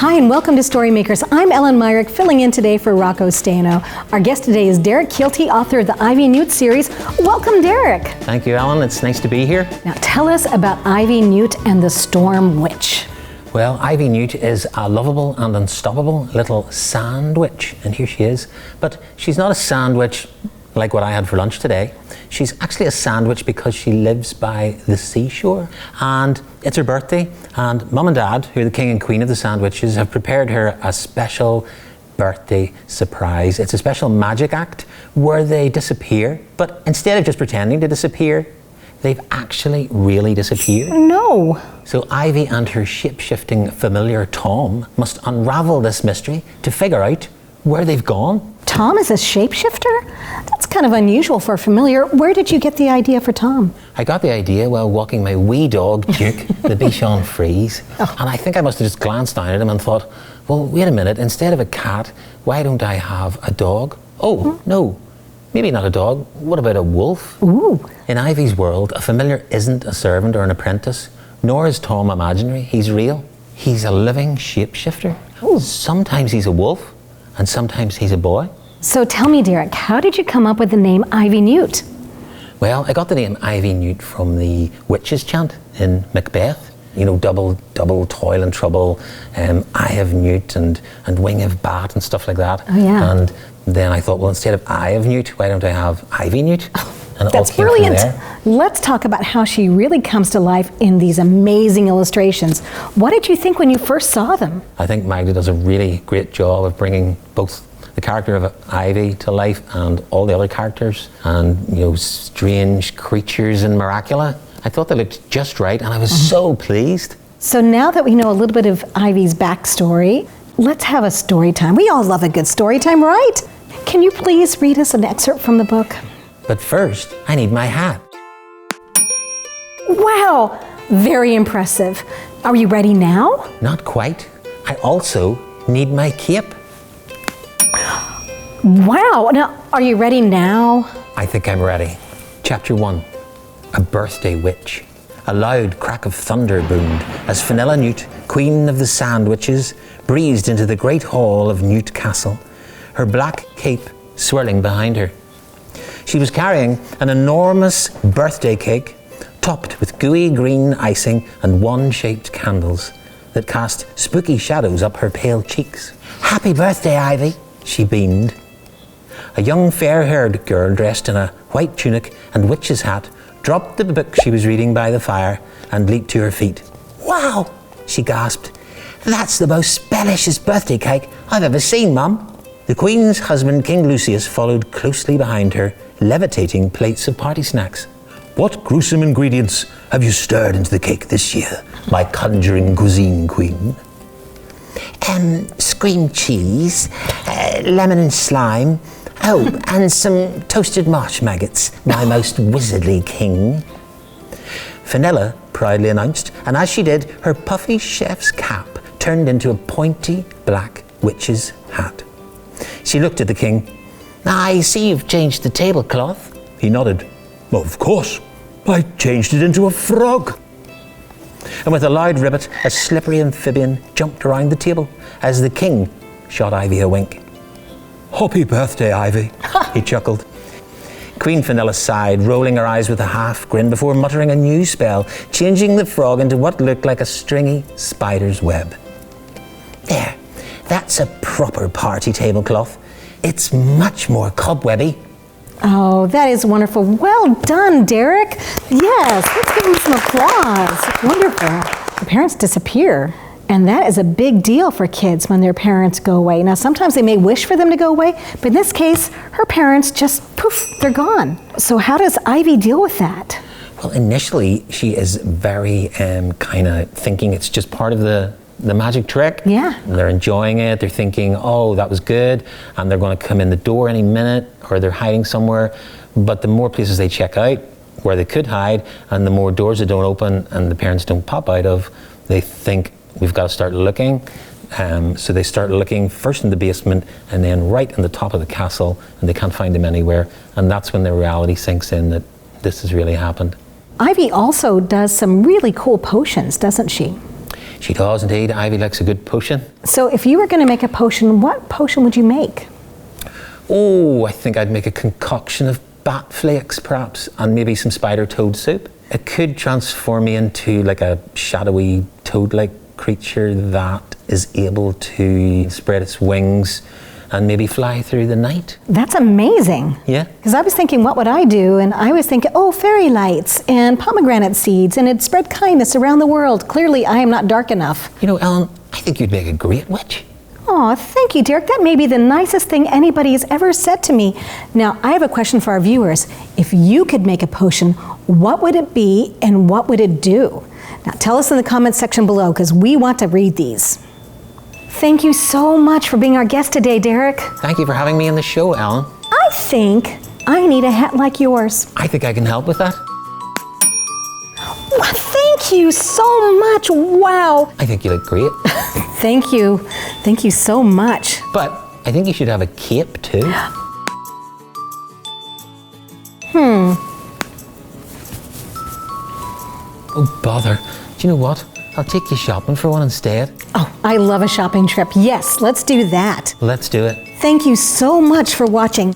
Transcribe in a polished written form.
Hi and welcome to StoryMakers. I'm Ellen Myrick, filling in today for Rocco Stano. Our guest today is Derek Keilty, author of the Ivy NEWT series. Welcome, Derek. Thank you, Ellen. It's nice to be here. Now tell us about Ivy NEWT and the Storm Witch. Well, Ivy NEWT is a lovable and unstoppable little sandwich, and here she is. But she's not a sandwich like what I had for lunch today. She's actually a sandwich because she lives by the seashore, and it's her birthday, and Mum and Dad, who are the king and queen of the sandwiches, have prepared her a special birthday surprise. It's a special magic act where they disappear, but instead of just pretending to disappear, they've actually really disappeared. No. So Ivy and her shape-shifting familiar Tom must unravel this mystery to figure out where they've gone. Tom is a shapeshifter? That's kind of unusual for a familiar. Where did you get the idea for Tom? I got the idea while walking my wee dog, Duke, the Bichon Frise. Oh. And I think I must have just glanced down at him and thought, well, wait a minute, instead of a cat, why don't I have a dog? Oh, no, maybe not a dog. What about a wolf? Ooh. In Ivy's world, a familiar isn't a servant or an apprentice, nor is Tom imaginary. He's real. He's a living shapeshifter. Ooh. Sometimes he's a wolf, and sometimes he's a boy. So tell me, Derek, how did you come up with the name Ivy NEWT? Well, I got the name Ivy NEWT from the witches' chant in Macbeth. You know, double toil and trouble, eye of newt and wing of bat and stuff like that. Oh, yeah. And then I thought, well, instead of eye of newt, why don't I have Ivy NEWT? And That's brilliant. Let's talk about how she really comes to life in these amazing illustrations. What did you think when you first saw them? I think Magda does a really great job of bringing both the character of Ivy to life and all the other characters and, you know, strange creatures in Miracula. I thought they looked just right and I was so pleased. So now that we know a little bit of Ivy's backstory, let's have a story time. We all love a good story time, right? Can you please read us an excerpt from the book? But first, I need my hat. Wow, very impressive. Are you ready now? Not quite. I also need my cape. Wow, now are you ready now? I think I'm ready. Chapter 1, A Birthday Witch. A loud crack of thunder boomed as Fenella NEWT, queen of the sandwiches, breezed into the great hall of NEWT Castle, her black cape swirling behind her. She was carrying an enormous birthday cake topped with gooey green icing and wand-shaped candles that cast spooky shadows up her pale cheeks. "Happy birthday, Ivy," she beamed. A young fair-haired girl dressed in a white tunic and witch's hat dropped the book she was reading by the fire and leaped to her feet. "Wow," she gasped. "That's the most spellicious birthday cake I've ever seen, Mum." The Queen's husband, King Lucius, followed closely behind her, levitating plates of party snacks. "What gruesome ingredients have you stirred into the cake this year, my conjuring cuisine queen?" Screamed cheese, lemon and slime, and some toasted marsh maggots, my most wizardly king. Fenella proudly announced, and as she did, her puffy chef's cap turned into a pointy black witch's hat. She looked at the king. "I see you've changed the tablecloth." He nodded. "Of course. I changed it into a frog." And with a loud ribbit, a slippery amphibian jumped around the table as the king shot Ivy a wink. "Happy birthday, Ivy," he chuckled. Queen Fenella sighed, rolling her eyes with a half grin before muttering a new spell, changing the frog into what looked like a stringy spider's web. "There, that's a proper party tablecloth. It's much more cobwebby." Oh, that is wonderful. Well done, Derek. Yes, let's give him some applause. Wonderful. The parents disappear, and that is a big deal for kids when their parents go away. Now, sometimes they may wish for them to go away, but in this case, her parents just, poof, they're gone. So how does Ivy deal with that? Well, initially, she is very kind of thinking it's just part of the magic trick. Yeah. And they're enjoying it. They're thinking, oh, that was good. And they're going to come in the door any minute, or they're hiding somewhere. But the more places they check out where they could hide, and the more doors that don't open and the parents don't pop out of, they think we've got to start looking. So they start looking first in the basement and then right in the top of the castle, and they can't find him anywhere. And that's when their reality sinks in that this has really happened. Ivy also does some really cool potions, doesn't she? She does indeed. Ivy likes a good potion. So if you were going to make a potion, what potion would you make? Oh, I think I'd make a concoction of bat flakes, perhaps, and maybe some spider toad soup. It could transform me into like a shadowy toad-like creature that is able to spread its wings and maybe fly through the night. That's amazing. Yeah. Because I was thinking, what would I do? And I was thinking, oh, fairy lights and pomegranate seeds, and it'd spread kindness around the world. Clearly, I am not dark enough. You know, Ellen, I think you'd make a great witch. Oh, thank you, Derek. That may be the nicest thing anybody has ever said to me. Now, I have a question for our viewers. If you could make a potion, what would it be and what would it do? Now, tell us in the comments section below, because we want to read these. Thank you so much for being our guest today, Derek. Thank you for having me on the show, Ellen. I think I need a hat like yours. I think I can help with that. Well, thank you so much. Wow. I think you look great. Thank you. Thank you so much. But I think you should have a cape too. Oh, bother. Do you know what? I'll take you shopping for one instead. Oh, I love a shopping trip. Yes, let's do that. Let's do it. Thank you so much for watching.